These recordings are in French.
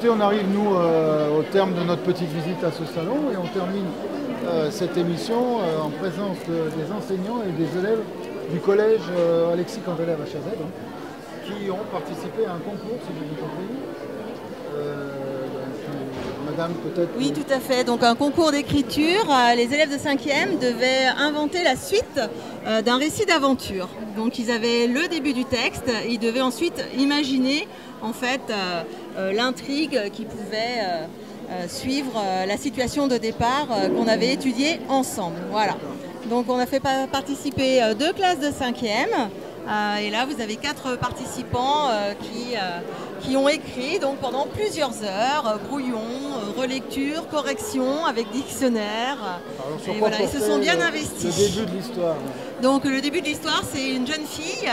écoutez, on arrive nous au terme de notre petite visite à ce salon et on termine cette émission en présence des enseignants et des élèves du collège Alexis Candeler à Chazet, qui ont participé à un concours, si j'ai bien compris. Madame, peut-être. Oui, tout à fait. Donc un concours d'écriture. Les élèves de 5e devaient inventer la suite d'un récit d'aventure. Donc ils avaient le début du texte. Ils devaient ensuite imaginer en fait l'intrigue qui pouvait suivre la situation de départ qu'on avait étudiée ensemble. Voilà. Donc on a fait participer 2 classes de 5e. Et là, vous avez 4 participants qui ont écrit donc, pendant plusieurs heures, brouillon, relecture, correction avec dictionnaire. Alors, et voilà, ils se sont bien investis. Le début de l'histoire. Donc le début de l'histoire, c'est une jeune fille.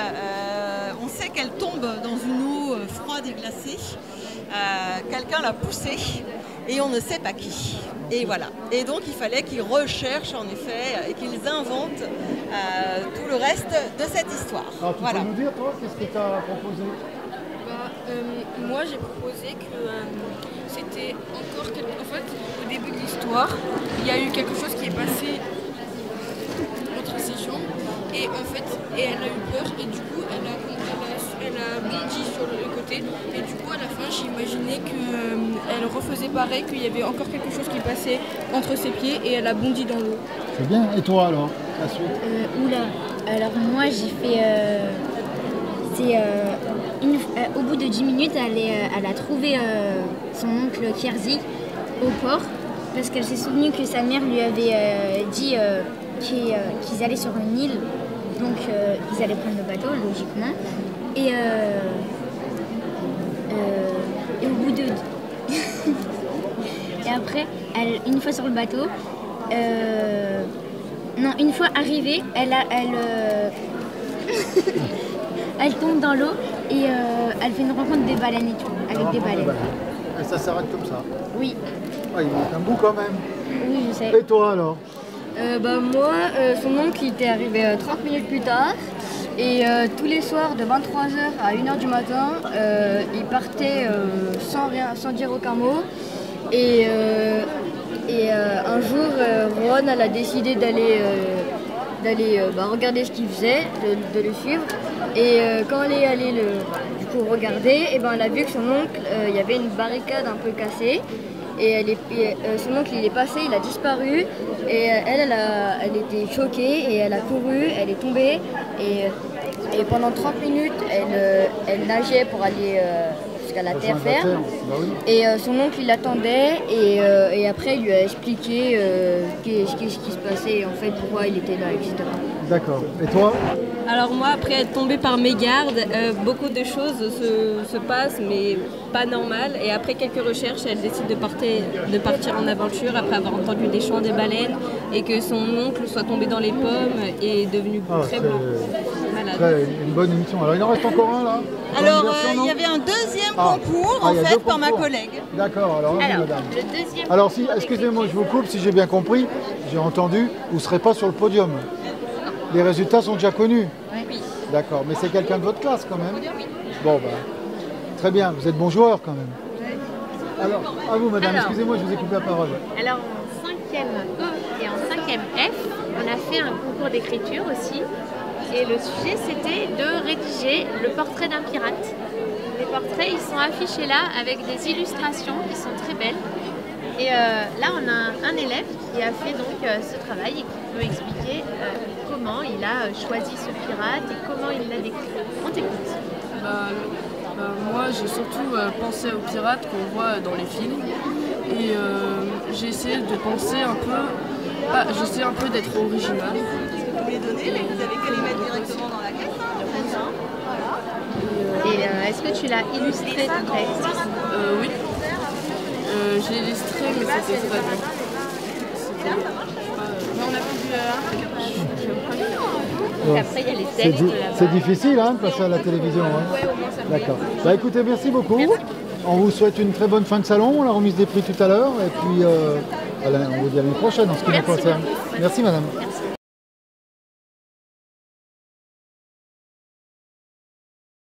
On sait qu'elle tombe dans une eau froide et glacée. Quelqu'un l'a poussée et on ne sait pas qui. Et voilà. Et donc il fallait qu'ils recherchent en effet et qu'ils inventent tout le reste de cette histoire. Alors tu peux nous dire toi, qu'est-ce que tu as proposé? Moi j'ai proposé que c'était encore en fait au début de l'histoire, il y a eu quelque chose qui est passé entre ses jambes et en fait elle a eu peur et du coup elle a bondi sur le côté et du coup à la fin j'ai imaginé qu'elle refaisait pareil, qu'il y avait encore quelque chose qui passait entre ses pieds et elle a bondi dans l'eau. C'est bien. Et toi alors, la suite? Alors moi j'ai fait... au bout de 10 minutes, elle a trouvé son oncle Kierzy au port parce qu'elle s'est souvenue que sa mère lui avait dit qu'ils allaient sur une île, donc ils allaient prendre le bateau logiquement. Et au bout de... et après, une fois sur le bateau, non, une fois arrivée, elle tombe dans l'eau et elle fait une rencontre des baleines et tout, avec des baleines. Et ça s'arrête comme ça? Oui. Ah, il manque un bout quand même. Oui, je sais. Et toi alors? Moi, son oncle il était arrivé 30 minutes plus tard et tous les soirs de 23h à 1h du matin, il partait sans dire aucun mot. Et un jour, Ron elle a décidé d'aller regarder ce qu'il faisait, de le suivre. Et quand elle est allée du coup regarder, et elle a vu que son oncle, il y avait une barricade un peu cassée. Et son oncle il est passé, il a disparu. Et elle était choquée et elle a couru, elle est tombée. Et pendant 30 minutes, elle nageait pour aller jusqu'à la terre ferme. Et son oncle il l'attendait et après il lui a expliqué ce qui se passait, en fait, pourquoi il était là, etc. D'accord. Et toi? Alors moi, après être tombée par mégarde, beaucoup de choses se passent, mais pas normales. Et après quelques recherches, elle décide de partir en aventure après avoir entendu des chants des baleines et que son oncle soit tombé dans les pommes et est devenu très blanc. Une bonne émission. Alors il en reste encore un là? Alors il y avait un deuxième concours en fait par ma collègue. D'accord, alors madame. Le deuxième... Alors si, excusez-moi, je vous coupe, si j'ai bien compris, j'ai entendu, vous ne serez pas sur le podium. Les résultats sont déjà connus? Oui. D'accord, mais c'est quelqu'un de votre classe quand même? Oui. Bon, très bien, vous êtes bon joueur quand même. Alors, à vous madame, excusez-moi, je vous ai coupé la parole. Alors en 5e E et en 5e F, on a fait un concours d'écriture aussi. Et le sujet c'était de rédiger le portrait d'un pirate. Les portraits ils sont affichés là avec des illustrations qui sont très belles. Et là on a un élève qui a fait donc ce travail et qui peut expliquer comment il a choisi ce pirate et comment il l'a décrit. On t'écoute. Moi j'ai surtout pensé aux pirates qu'on voit dans les films et j'ai essayé de penser un peu, j'essaie un peu d'être original. Vous les donnez, mais vous avez qu'à les mettre directement dans la caisse. Et est-ce que tu l'as illustré ton texte? Oui. Je l'ai illustré, mais c'était très bien. On a pu après il y a les textes là-bas. C'est difficile de passer à la télévision. D'accord. Écoutez, merci beaucoup. On vous souhaite une très bonne fin de salon, la remise des prix tout à l'heure. Et puis on vous dit à l'année prochaine en ce qui nous concerne. Merci madame. Merci.